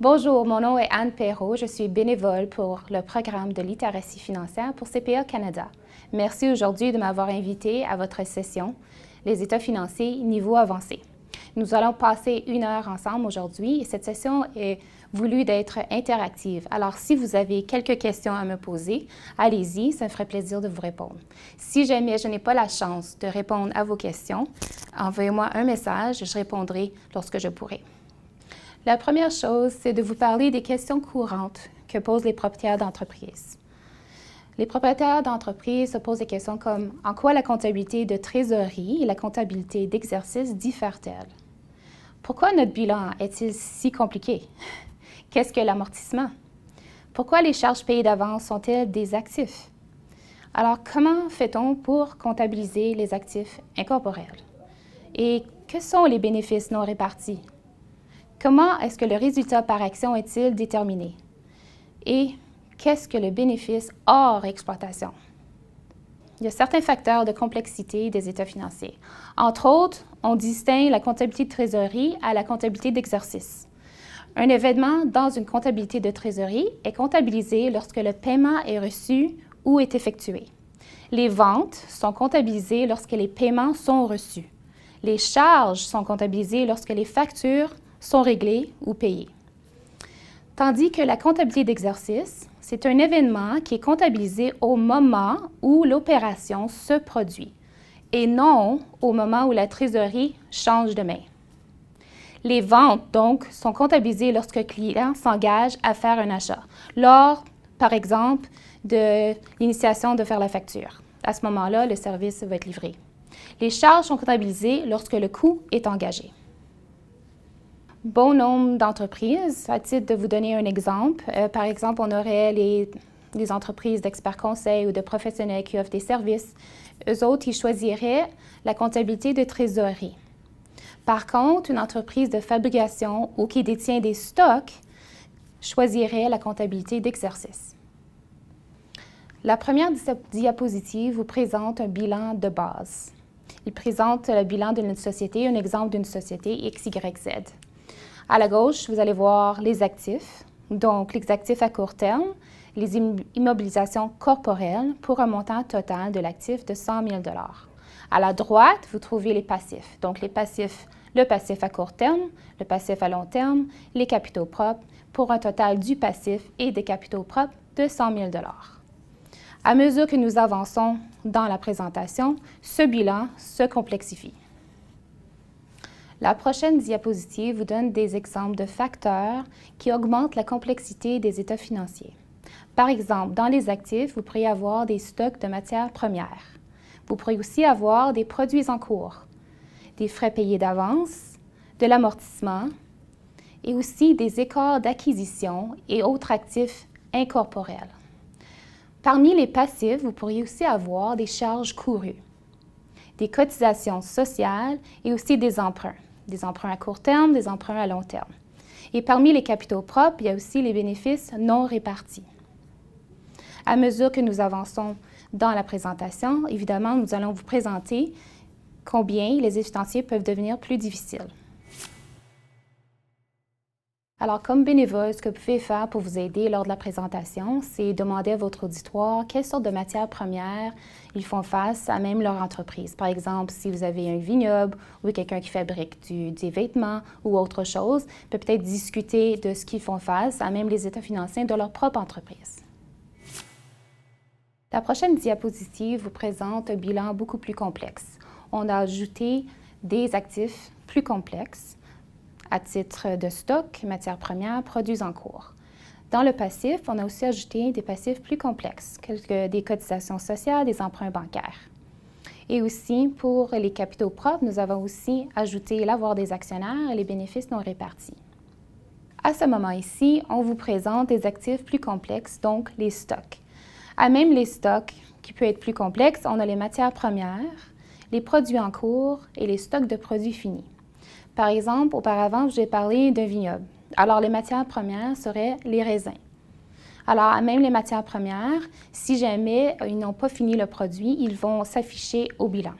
Bonjour, mon nom est Anne Perrault. Je suis bénévole pour le programme de littératie financière pour CPA Canada. Merci aujourd'hui de m'avoir invité à votre session « Les états financiers niveau avancé ». Nous allons passer 1 heure ensemble aujourd'hui et cette session est voulue d'être interactive. Alors, si vous avez quelques questions à me poser, allez-y, ça me ferait plaisir de vous répondre. Si jamais je n'ai pas la chance de répondre à vos questions, envoyez-moi un message et je répondrai lorsque je pourrai. La première chose, c'est de vous parler des questions courantes que posent les propriétaires d'entreprise. Les propriétaires d'entreprise se posent des questions comme « En quoi la comptabilité de trésorerie et la comptabilité d'exercice diffèrent-elles? Pourquoi notre bilan est-il si compliqué? Qu'est-ce que l'amortissement? Pourquoi les charges payées d'avance sont-elles des actifs? Alors, comment fait-on pour comptabiliser les actifs incorporels? Et que sont les bénéfices non répartis? Comment est-ce que le résultat par action est-il déterminé? Et qu'est-ce que le bénéfice hors exploitation? Il y a certains facteurs de complexité des états financiers. Entre autres, on distingue la comptabilité de trésorerie à la comptabilité d'exercice. Un événement dans une comptabilité de trésorerie est comptabilisé lorsque le paiement est reçu ou est effectué. Les ventes sont comptabilisées lorsque les paiements sont reçus. Les charges sont comptabilisées lorsque les factures sont réglées ou payées. Tandis que la comptabilité d'exercice, c'est un événement qui est comptabilisé au moment où l'opération se produit et non au moment où la trésorerie change de main. Les ventes, donc, sont comptabilisées lorsque le client s'engage à faire un achat, lors, par exemple, de l'initiation de faire la facture. À ce moment-là, le service va être livré. Les charges sont comptabilisées lorsque le coût est engagé. Bon nombre d'entreprises, à titre de vous donner un exemple, par exemple, on aurait les entreprises d'experts conseils ou de professionnels qui offrent des services. Eux autres, ils choisiraient la comptabilité de trésorerie. Par contre, une entreprise de fabrication ou qui détient des stocks choisirait la comptabilité d'exercice. La première diapositive vous présente un bilan de base. Il présente le bilan d'une société, un exemple d'une société XYZ. À la gauche, vous allez voir les actifs, donc les actifs à court terme, les immobilisations corporelles pour un montant total de l'actif de 100 000 $. À la droite, vous trouvez les passifs, donc le passif à court terme, le passif à long terme, les capitaux propres pour un total du passif et des capitaux propres de 100 000 $. À mesure que nous avançons dans la présentation, ce bilan se complexifie. La prochaine diapositive vous donne des exemples de facteurs qui augmentent la complexité des états financiers. Par exemple, dans les actifs, vous pourriez avoir des stocks de matières premières. Vous pourriez aussi avoir des produits en cours, des frais payés d'avance, de l'amortissement et aussi des écarts d'acquisition et autres actifs incorporels. Parmi les passifs, vous pourriez aussi avoir des charges courues, des cotisations sociales et aussi des emprunts à court terme, des emprunts à long terme. Et parmi les capitaux propres, il y a aussi les bénéfices non répartis. À mesure que nous avançons dans la présentation, évidemment, nous allons vous présenter combien les états financiers peuvent devenir plus difficiles. Alors, comme bénévole, ce que vous pouvez faire pour vous aider lors de la présentation, c'est demander à votre auditoire quelles sortes de matières premières ils font face à même leur entreprise. Par exemple, si vous avez un vignoble ou quelqu'un qui fabrique des vêtements ou autre chose, peut-être discuter de ce qu'ils font face à même les états financiers de leur propre entreprise. La prochaine diapositive vous présente un bilan beaucoup plus complexe. On a ajouté des actifs plus complexes à titre de stock, matières premières, produits en cours. Dans le passif, on a aussi ajouté des passifs plus complexes, tels des cotisations sociales, des emprunts bancaires. Et aussi, pour les capitaux propres, nous avons aussi ajouté l'avoir des actionnaires et les bénéfices non répartis. À ce moment ici, on vous présente des actifs plus complexes, donc les stocks. À même les stocks, qui peuvent être plus complexes, on a les matières premières, les produits en cours et les stocks de produits finis. Par exemple, auparavant, j'ai parlé d'un vignoble. Alors, les matières premières seraient les raisins. Alors, même les matières premières, si jamais ils n'ont pas fini le produit, ils vont s'afficher au bilan.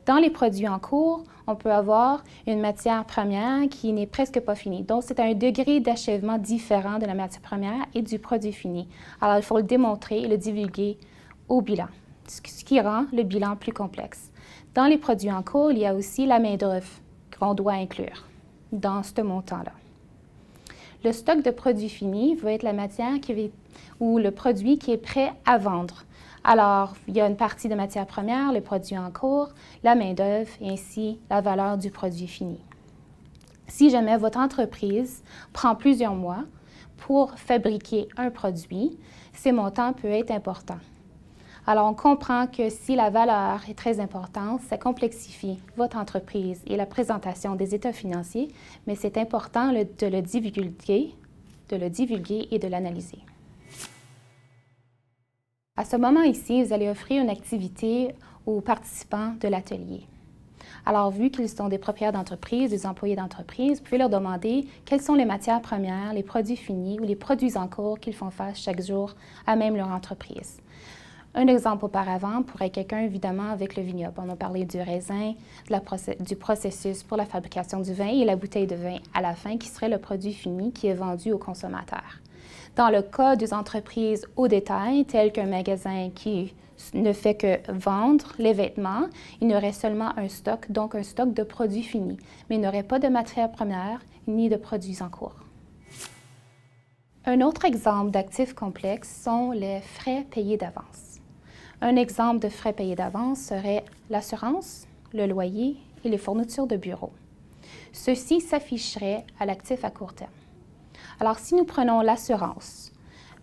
Dans les produits en cours, on peut avoir une matière première qui n'est presque pas finie. Donc, c'est un degré d'achèvement différent de la matière première et du produit fini. Alors, il faut le démontrer et le divulguer au bilan, ce qui rend le bilan plus complexe. Dans les produits en cours, il y a aussi la main-d'œuvre qu'on doit inclure dans ce montant-là. Le stock de produits finis va être la matière ou le produit qui est prêt à vendre. Alors, il y a une partie de matière première, le produit en cours, la main-d'œuvre et ainsi la valeur du produit fini. Si jamais votre entreprise prend plusieurs mois pour fabriquer un produit, ces montants peuvent être importants. Alors, on comprend que si la valeur est très importante, ça complexifie votre entreprise et la présentation des états financiers, mais c'est important de le divulguer et de l'analyser. À ce moment ici, vous allez offrir une activité aux participants de l'atelier. Alors, vu qu'ils sont des propriétaires d'entreprise, des employés d'entreprise, vous pouvez leur demander quelles sont les matières premières, les produits finis ou les produits en cours qu'ils font face chaque jour à même leur entreprise. Un exemple auparavant pourrait être quelqu'un, évidemment, avec le vignoble. On a parlé du raisin, du processus pour la fabrication du vin et la bouteille de vin à la fin, qui serait le produit fini qui est vendu au consommateur. Dans le cas des entreprises au détail, telles qu'un magasin qui ne fait que vendre les vêtements, il y aurait seulement un stock, donc un stock de produits finis, mais il n'y aurait pas de matières premières ni de produits en cours. Un autre exemple d'actifs complexes sont les frais payés d'avance. Un exemple de frais payés d'avance serait l'assurance, le loyer et les fournitures de bureau. Ceux-ci s'afficheraient à l'actif à court terme. Alors, si nous prenons l'assurance,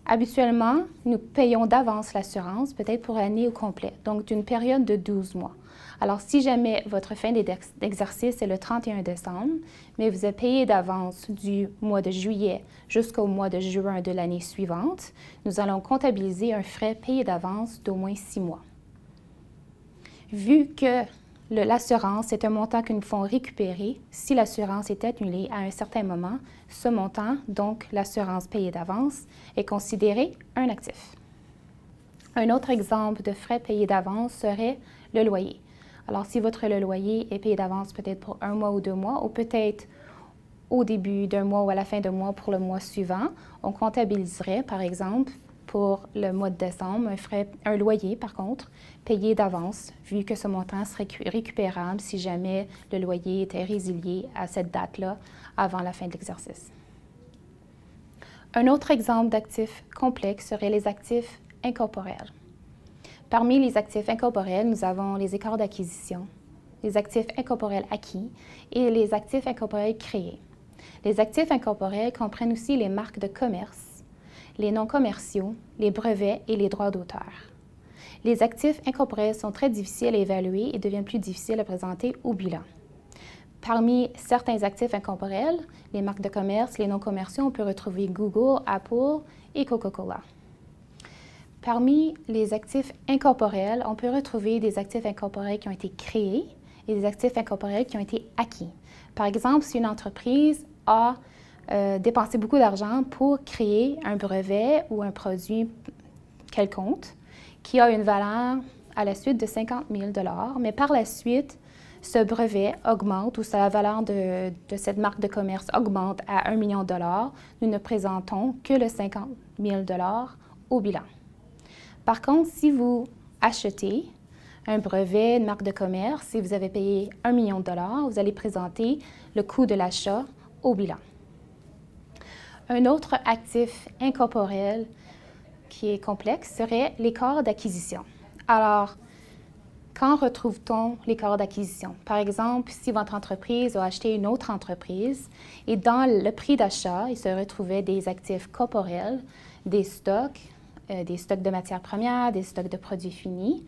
habituellement, nous payons d'avance l'assurance, peut-être pour l'année au complet, donc d'une période de 12 mois. Alors, si jamais votre fin d'exercice est le 31 décembre, mais vous êtes payé d'avance du mois de juillet jusqu'au mois de juin de l'année suivante, nous allons comptabiliser un frais payé d'avance d'au moins 6 mois. Vu que l'assurance est un montant que nous pouvons récupérer si l'assurance est annulée à un certain moment, ce montant, donc l'assurance payée d'avance, est considéré un actif. Un autre exemple de frais payés d'avance serait le loyer. Alors, si le loyer est payé d'avance peut-être pour 1 mois ou 2 mois, ou peut-être au début d'un mois ou à la fin d'un mois pour le mois suivant, on comptabiliserait, par exemple, pour le mois de décembre, un loyer, par contre, payé d'avance, vu que ce montant serait récupérable si jamais le loyer était résilié à cette date-là avant la fin de l'exercice. Un autre exemple d'actifs complexes serait les actifs incorporels. Parmi les actifs incorporels, nous avons les écarts d'acquisition, les actifs incorporels acquis et les actifs incorporels créés. Les actifs incorporels comprennent aussi les marques de commerce, les noms commerciaux, les brevets et les droits d'auteur. Les actifs incorporels sont très difficiles à évaluer et deviennent plus difficiles à présenter au bilan. Parmi certains actifs incorporels, les marques de commerce, les noms commerciaux, on peut retrouver Google, Apple et Coca-Cola. Parmi les actifs incorporels, on peut retrouver des actifs incorporels qui ont été créés et des actifs incorporels qui ont été acquis. Par exemple, si une entreprise a dépensé beaucoup d'argent pour créer un brevet ou un produit quelconque qui a une valeur à la suite de 50 000 $, mais par la suite, ce brevet augmente ou la valeur de cette marque de commerce augmente à 1 million $, nous ne présentons que le 50 000 $ au bilan. Par contre, si vous achetez un brevet, une marque de commerce, et vous avez payé 1 million $, vous allez présenter le coût de l'achat au bilan. Un autre actif incorporel qui est complexe serait l'écart d'acquisition. Alors, quand retrouve-t-on l'écart d'acquisition? Par exemple, si votre entreprise a acheté une autre entreprise et dans le prix d'achat, il se retrouvait des actifs corporels, des stocks de matières premières, des stocks de produits finis.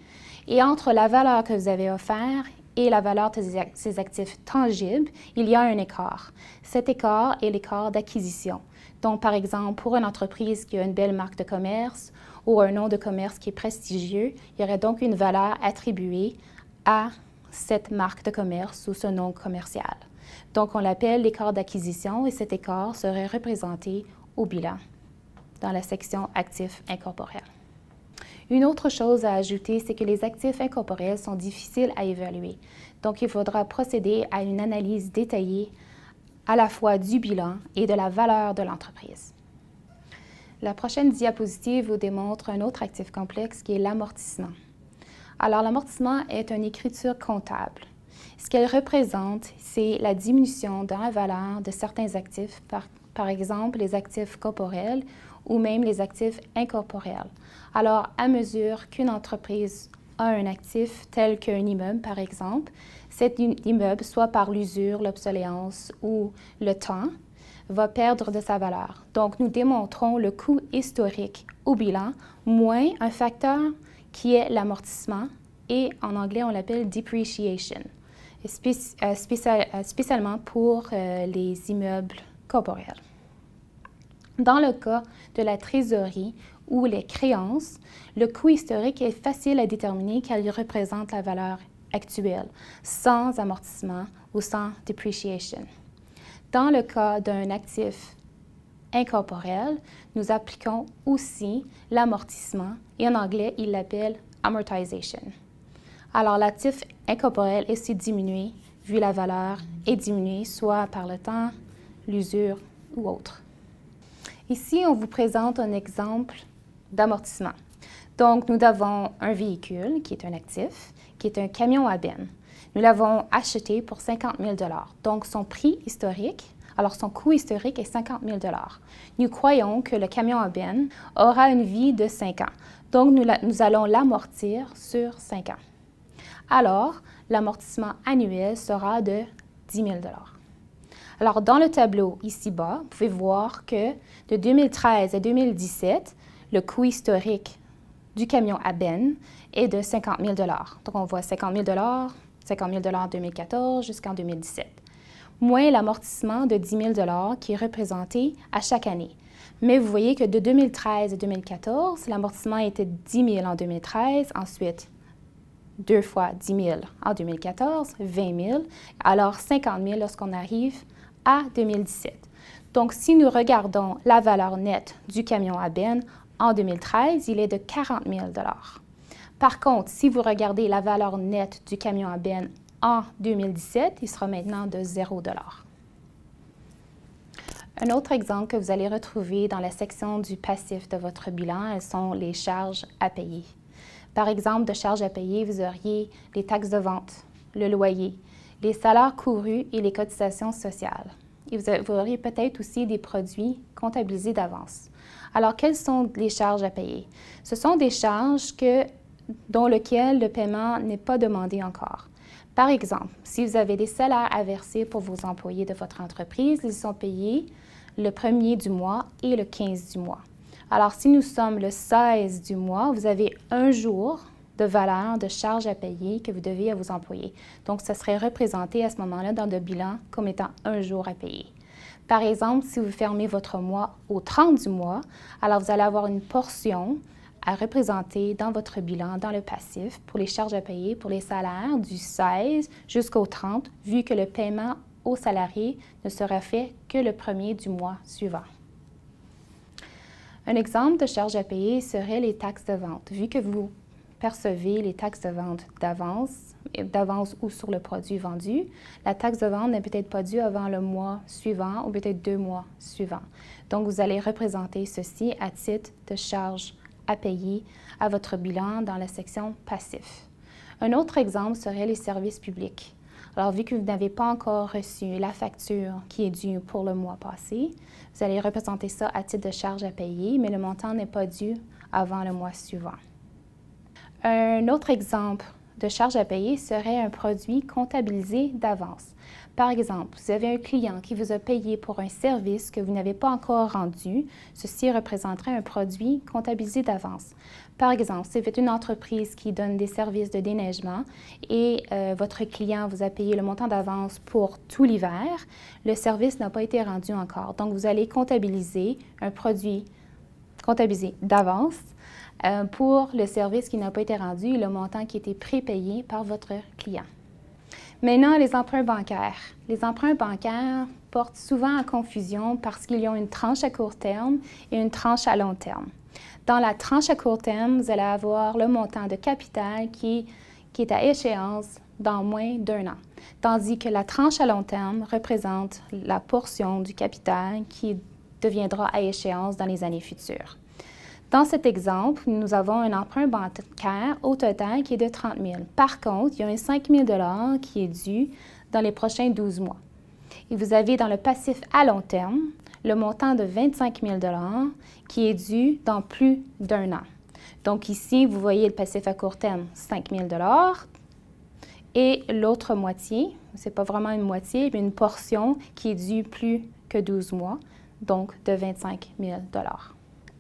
Et entre la valeur que vous avez offerte et la valeur de ces actifs tangibles, il y a un écart. Cet écart est l'écart d'acquisition. Donc, par exemple, pour une entreprise qui a une belle marque de commerce ou un nom de commerce qui est prestigieux, il y aurait donc une valeur attribuée à cette marque de commerce ou ce nom commercial. Donc, on l'appelle l'écart d'acquisition et cet écart serait représenté au bilan dans la section actifs incorporels. Une autre chose à ajouter, c'est que les actifs incorporels sont difficiles à évaluer. Donc, il faudra procéder à une analyse détaillée à la fois du bilan et de la valeur de l'entreprise. La prochaine diapositive vous démontre un autre actif complexe qui est l'amortissement. Alors, l'amortissement est une écriture comptable. Ce qu'elle représente, c'est la diminution dans la valeur de certains actifs, par exemple les actifs corporels ou même les actifs incorporels. Alors, à mesure qu'une entreprise a un actif tel qu'un immeuble, par exemple, cet immeuble, soit par l'usure, l'obsolescence ou le temps, va perdre de sa valeur. Donc, nous démontrons le coût historique au bilan moins un facteur qui est l'amortissement et en anglais, on l'appelle depreciation, spécialement pour les immeubles corporels. Dans le cas de la trésorerie ou les créances, le coût historique est facile à déterminer car il représente la valeur actuelle, sans amortissement ou sans depreciation. Dans le cas d'un actif incorporel, nous appliquons aussi l'amortissement et en anglais, il l'appelle amortization. Alors, l'actif incorporel est aussi diminué vu la valeur est diminuée soit par le temps, l'usure ou autre. Ici, on vous présente un exemple d'amortissement. Donc, nous avons un véhicule qui est un actif, qui est un camion à benne. Nous l'avons acheté pour 50 000 $. Donc, son prix historique, alors son coût historique est 50 000 $. Nous croyons que le camion à benne aura une vie de 5 ans. Donc, nous allons l'amortir sur 5 ans. Alors, l'amortissement annuel sera de 10 000 $. Alors, dans le tableau ici-bas, vous pouvez voir que de 2013 à 2017, le coût historique du camion à benne est de 50 000 $. Donc, on voit 50 000 $, en 2014 jusqu'en 2017, moins l'amortissement de 10 000 $ qui est représenté à chaque année. Mais vous voyez que de 2013 à 2014, l'amortissement était 10 000 en 2013, ensuite 2 fois 10 000 en 2014, 20 000, alors 50 000 lorsqu'on arrive à 2017. Donc, si nous regardons la valeur nette du camion à benne, en 2013, il est de 40 000 $. Par contre, si vous regardez la valeur nette du camion à benne en 2017, il sera maintenant de 0 $. Un autre exemple que vous allez retrouver dans la section du passif de votre bilan, elles sont les charges à payer. Par exemple, de charges à payer, vous auriez les taxes de vente, le loyer, les salaires courus et les cotisations sociales. Et vous auriez peut-être aussi des produits comptabilisés d'avance. Alors, quelles sont les charges à payer? Ce sont des charges dont le paiement n'est pas demandé encore. Par exemple, si vous avez des salaires à verser pour vos employés de votre entreprise, ils sont payés le 1er du mois et le 15 du mois. Alors, si nous sommes le 16 du mois, vous avez un jour de valeur de charge à payer que vous devez à vos employés. Donc, ça serait représenté à ce moment-là dans le bilan comme étant un jour à payer. Par exemple, si vous fermez votre mois au 30 du mois, alors vous allez avoir une portion à représenter dans votre bilan, dans le passif, pour les charges à payer, pour les salaires du 16 jusqu'au 30, vu que le paiement aux salariés ne sera fait que le 1er du mois suivant. Un exemple de charge à payer serait les taxes de vente. Vu que vous percevez les taxes de vente d'avance ou sur le produit vendu, la taxe de vente n'est peut-être pas due avant le mois suivant ou peut-être 2 mois suivants. Donc, vous allez représenter ceci à titre de charge à payer à votre bilan dans la section passif. Un autre exemple serait les services publics. Alors, vu que vous n'avez pas encore reçu la facture qui est due pour le mois passé, vous allez représenter ça à titre de charge à payer, mais le montant n'est pas dû avant le mois suivant. Un autre exemple de charge à payer serait un produit comptabilisé d'avance. Par exemple, vous avez un client qui vous a payé pour un service que vous n'avez pas encore rendu. Ceci représenterait un produit comptabilisé d'avance. Par exemple, si vous êtes une entreprise qui donne des services de déneigement et votre client vous a payé le montant d'avance pour tout l'hiver, le service n'a pas été rendu encore. Donc, vous allez comptabiliser un produit comptabilisé d'avance pour le service qui n'a pas été rendu et le montant qui a été prépayé par votre client. Maintenant, les emprunts bancaires. Les emprunts bancaires portent souvent à confusion parce qu'ils ont une tranche à court terme et une tranche à long terme. Dans la tranche à court terme, vous allez avoir le montant de capital qui est à échéance dans moins d'1 an, tandis que la tranche à long terme représente la portion du capital qui deviendra à échéance dans les années futures. Dans cet exemple, nous avons un emprunt bancaire au total qui est de 30 000. Par contre, il y a un 5 000 $ qui est dû dans les prochains 12 mois. Et vous avez dans le passif à long terme le montant de 25 000 $ qui est dû dans plus d'1 an. Donc ici, vous voyez le passif à court terme, 5 000 $ et l'autre moitié, ce n'est pas vraiment une moitié, mais une portion qui est due plus que 12 mois, donc de 25 000 $.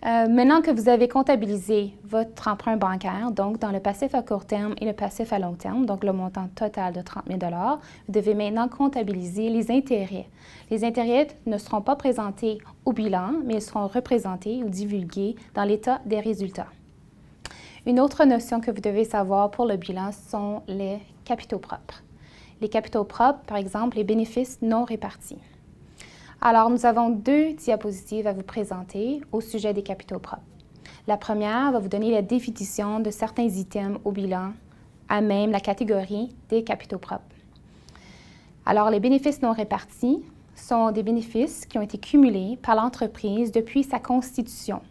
Maintenant que vous avez comptabilisé votre emprunt bancaire, donc dans le passif à court terme et le passif à long terme, donc le montant total de 30 000 $, vous devez maintenant comptabiliser les intérêts. Les intérêts ne seront pas présentés au bilan, mais ils seront représentés ou divulgués dans l'état des résultats. Une autre notion que vous devez savoir pour le bilan sont les capitaux propres. Les capitaux propres, par exemple, les bénéfices non répartis. Alors, nous avons 2 diapositives à vous présenter au sujet des capitaux propres. La première va vous donner la définition de certains items au bilan, à même la catégorie des capitaux propres. Alors, les bénéfices non répartis sont des bénéfices qui ont été cumulés par l'entreprise depuis sa constitution.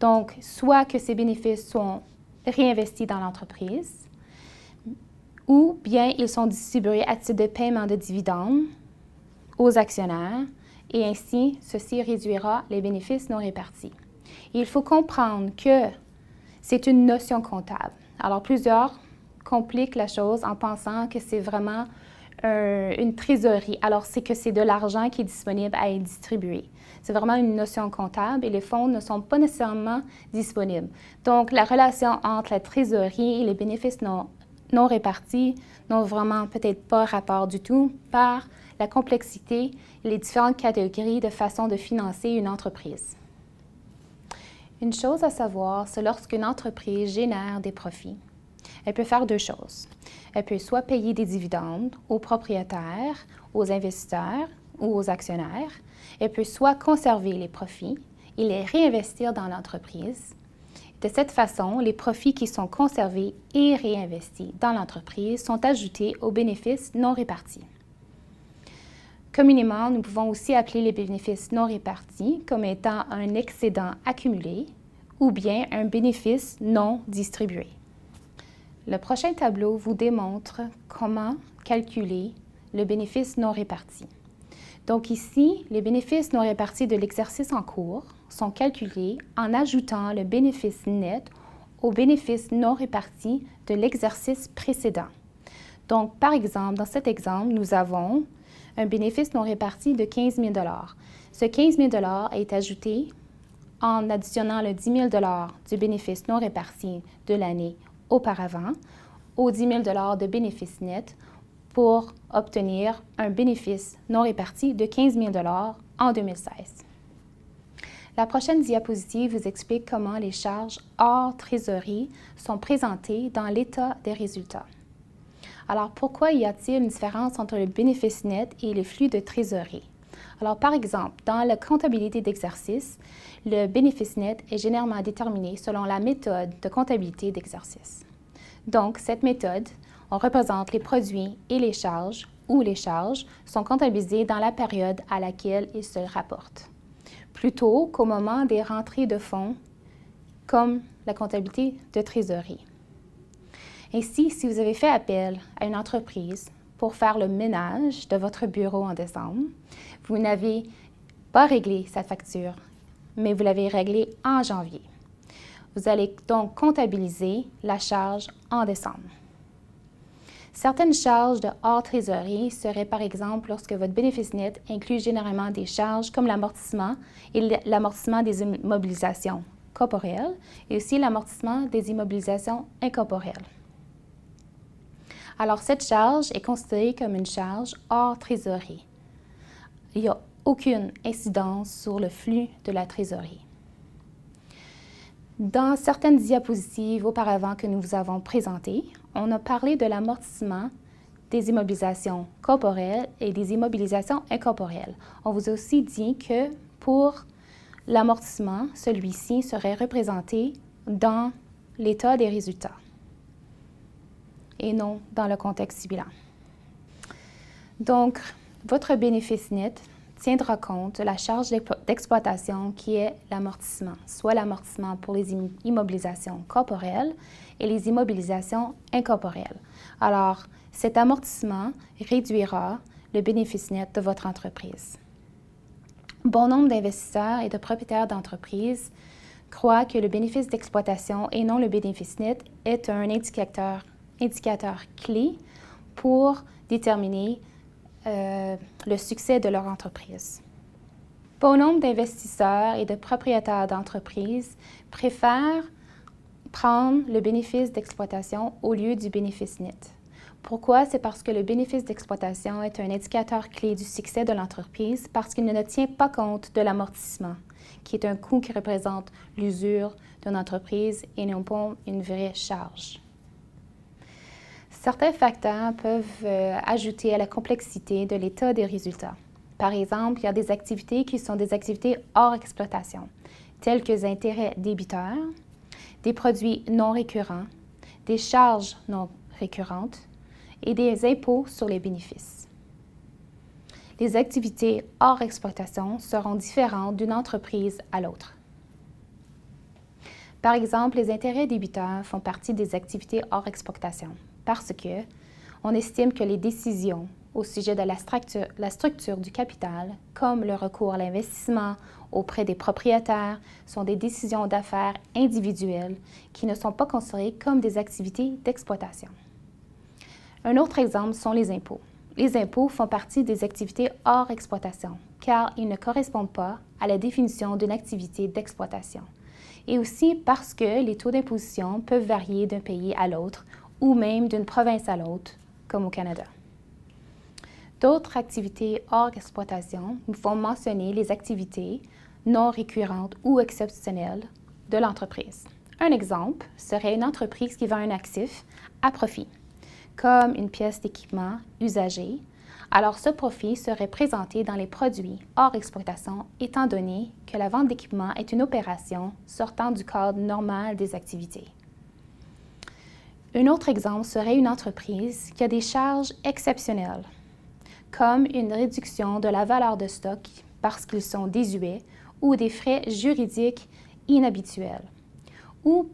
Donc, soit que ces bénéfices sont réinvestis dans l'entreprise, ou bien ils sont distribués à titre de paiement de dividendes aux actionnaires, et ainsi, ceci réduira les bénéfices non répartis. Et il faut comprendre que c'est une notion comptable. Alors, plusieurs compliquent la chose en pensant que c'est vraiment une trésorerie. Alors, c'est que c'est de l'argent qui est disponible à être distribué. C'est vraiment une notion comptable et les fonds ne sont pas nécessairement disponibles. Donc, la relation entre la trésorerie et les bénéfices non répartis n'ont vraiment peut-être pas rapport du tout par la complexité et les différentes catégories de façon de financer une entreprise. Une chose à savoir, c'est lorsqu'une entreprise génère des profits, elle peut faire 2 choses. Elle peut soit payer des dividendes aux propriétaires, aux investisseurs ou aux actionnaires. Elle peut soit conserver les profits et les réinvestir dans l'entreprise. De cette façon, les profits qui sont conservés et réinvestis dans l'entreprise sont ajoutés aux bénéfices non répartis. Communément, nous pouvons aussi appeler les bénéfices non répartis comme étant un excédent accumulé ou bien un bénéfice non distribué. Le prochain tableau vous démontre comment calculer le bénéfice non réparti. Donc ici, les bénéfices non répartis de l'exercice en cours sont calculés en ajoutant le bénéfice net au bénéfice non réparti de l'exercice précédent. Donc, par exemple, dans cet exemple, nous avons un bénéfice non réparti de 15 000 $. Ce 15 000 $ est ajouté en additionnant le 10 000 $ du bénéfice non réparti de l'année auparavant aux 10 000 $ de bénéfice net pour obtenir un bénéfice non réparti de 15 000 $ en 2016. La prochaine diapositive vous explique comment les charges hors trésorerie sont présentées dans l'état des résultats. Alors, pourquoi y a-t-il une différence entre le bénéfice net et les flux de trésorerie? Alors, par exemple, dans la comptabilité d'exercice, le bénéfice net est généralement déterminé selon la méthode de comptabilité d'exercice. Donc, cette méthode, on représente les produits et les charges, ou les charges, sont comptabilisés dans la période à laquelle ils se rapportent, plutôt qu'au moment des rentrées de fonds, comme la comptabilité de trésorerie. Ainsi, si vous avez fait appel à une entreprise pour faire le ménage de votre bureau en décembre, vous n'avez pas réglé cette facture, mais vous l'avez réglée en janvier. Vous allez donc comptabiliser la charge en décembre. Certaines charges de hors trésorerie seraient par exemple lorsque votre bénéfice net inclut généralement des charges comme l'amortissement et l'amortissement des immobilisations corporelles et aussi l'amortissement des immobilisations incorporelles. Alors, cette charge est considérée comme une charge hors trésorerie. Il n'y a aucune incidence sur le flux de la trésorerie. Dans certaines diapositives auparavant que nous vous avons présentées, on a parlé de l'amortissement des immobilisations corporelles et des immobilisations incorporelles. On vous a aussi dit que pour L'amortissement, celui-ci, serait représenté dans l'état des résultats et non dans le contexte du bilan. Donc, votre bénéfice net tiendra compte de la charge d'exploitation qui est l'amortissement, soit l'amortissement pour les immobilisations corporelles et les immobilisations incorporelles. Alors, cet amortissement réduira le bénéfice net de votre entreprise. Bon nombre d'investisseurs et de propriétaires d'entreprises croient que le bénéfice d'exploitation et non le bénéfice net est un indicateur clé pour déterminer le succès de leur entreprise. Bon nombre d'investisseurs et de propriétaires d'entreprises préfèrent prendre le bénéfice d'exploitation au lieu du bénéfice net. Pourquoi? C'est parce que le bénéfice d'exploitation est un indicateur clé du succès de l'entreprise parce qu'il ne tient pas compte de l'amortissement, qui est un coût qui représente l'usure d'une entreprise et non pas une vraie charge. Certains facteurs peuvent ajouter à la complexité de l'état des résultats. Par exemple, il y a des activités qui sont des activités hors exploitation, telles que les intérêts débiteurs, des produits non récurrents, des charges non récurrentes et des impôts sur les bénéfices. Les activités hors exploitation seront différentes d'une entreprise à l'autre. Par exemple, les intérêts débiteurs font partie des activités hors exploitation parce qu'on estime que les décisions au sujet de la structure du capital, comme le recours à l'investissement auprès des propriétaires, sont des décisions d'affaires individuelles qui ne sont pas considérées comme des activités d'exploitation. Un autre exemple sont les impôts. Les impôts font partie des activités hors exploitation, car ils ne correspondent pas à la définition d'une activité d'exploitation. Et aussi parce que les taux d'imposition peuvent varier d'un pays à l'autre ou même d'une province à l'autre, comme au Canada. D'autres activités hors exploitation nous font mentionner les activités non récurrentes ou exceptionnelles de l'entreprise. Un exemple serait une entreprise qui vend un actif à profit, comme une pièce d'équipement usagée. Alors, ce profit serait présenté dans les produits hors exploitation, étant donné que la vente d'équipement est une opération sortant du cadre normal des activités. Un autre exemple serait une entreprise qui a des charges exceptionnelles, comme une réduction de la valeur de stock parce qu'ils sont désuets ou des frais juridiques inhabituels. Ou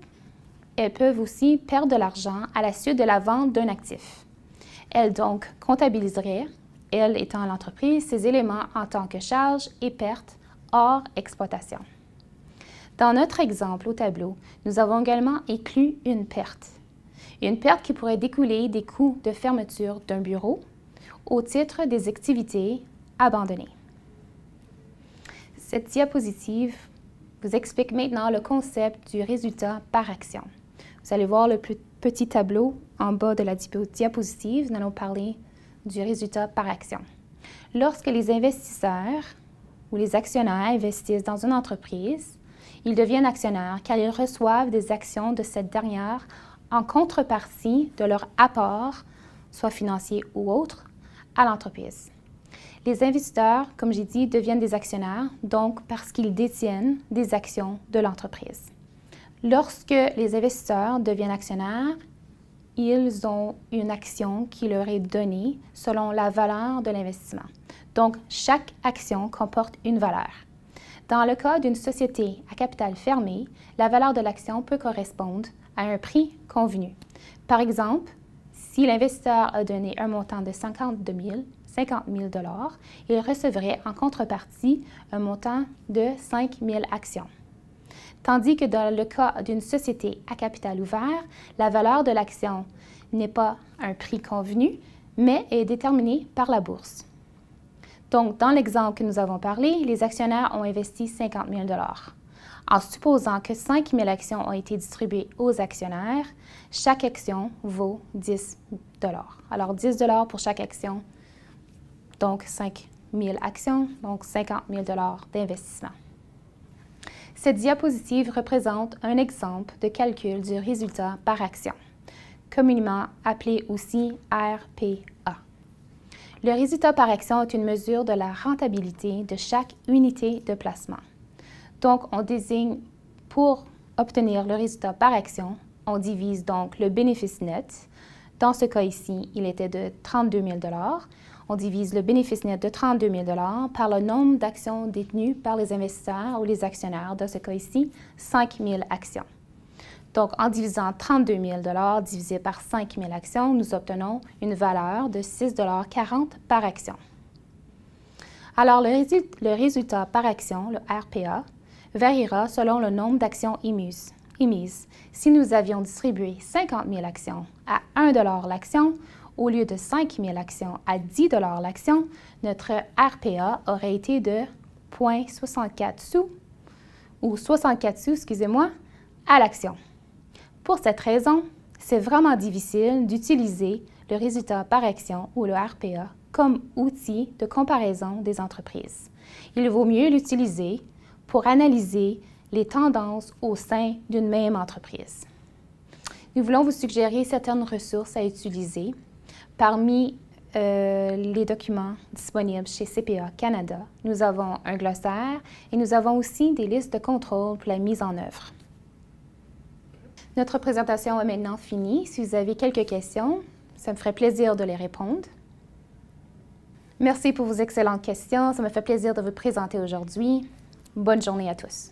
elles peuvent aussi perdre de l'argent à la suite de la vente d'un actif. Elles donc comptabiliseraient, elle étant l'entreprise, ces éléments en tant que charges et pertes hors exploitation. Dans notre exemple au tableau, nous avons également inclus une perte. Une perte qui pourrait découler des coûts de fermeture d'un bureau au titre des activités abandonnées. Cette diapositive vous explique maintenant le concept du résultat par action. Vous allez voir le petit tableau en bas de la diapositive. Nous allons parler du résultat par action. Lorsque les investisseurs ou les actionnaires investissent dans une entreprise, ils deviennent actionnaires car ils reçoivent des actions de cette dernière en contrepartie de leur apport, soit financier ou autre, à l'entreprise. Les investisseurs, comme j'ai dit, deviennent des actionnaires, donc parce qu'ils détiennent des actions de l'entreprise. Lorsque les investisseurs deviennent actionnaires, ils ont une action qui leur est donnée selon la valeur de l'investissement. Donc, chaque action comporte une valeur. Dans le cas d'une société à capital fermé, la valeur de l'action peut correspondre à un prix convenu. Par exemple, si l'investisseur a donné un montant de 50 000 il recevrait en contrepartie un montant de 5 000 actions. Tandis que dans le cas d'une société à capital ouvert, la valeur de l'action n'est pas un prix convenu, mais est déterminée par la bourse. Donc, dans l'exemple que nous avons parlé, les actionnaires ont investi 50 000 En supposant que 5 000 actions ont été distribuées aux actionnaires, chaque action vaut 10 Alors, 10 pour chaque action, donc 5 000 actions, donc 50 000 d'investissement. Cette diapositive représente un exemple de calcul du résultat par action, communément appelé aussi RPA. Le résultat par action est une mesure de la rentabilité de chaque unité de placement. Donc, on désigne, pour obtenir le résultat par action, on divise donc le bénéfice net. Dans ce cas ici, il était de 32 000 $. On divise le bénéfice net de 32 000 $ par le nombre d'actions détenues par les investisseurs ou les actionnaires. Dans ce cas ici, 5 000 actions. Donc, en divisant 32 000 $ divisé par 5 000 actions, nous obtenons une valeur de 6,40 $ par action. Alors, le résultat par action, le RPA, variera selon le nombre d'actions émises. Si nous avions distribué 50 000 actions à 1 $ l'action, au lieu de 5 000 actions à 10 $ l'action, notre RPA aurait été de 0,64 sous, ou 64 sous, excusez-moi, à l'action. Pour cette raison, c'est vraiment difficile d'utiliser le résultat par action ou le RPA comme outil de comparaison des entreprises. Il vaut mieux l'utiliser pour analyser les tendances au sein d'une même entreprise. Nous voulons vous suggérer certaines ressources à utiliser. Parmi les documents disponibles chez CPA Canada, nous avons un glossaire et nous avons aussi des listes de contrôle pour la mise en œuvre. Notre présentation est maintenant finie. Si vous avez quelques questions, ça me ferait plaisir de les répondre. Merci pour vos excellentes questions. Ça me fait plaisir de vous présenter aujourd'hui. Bonne journée à tous.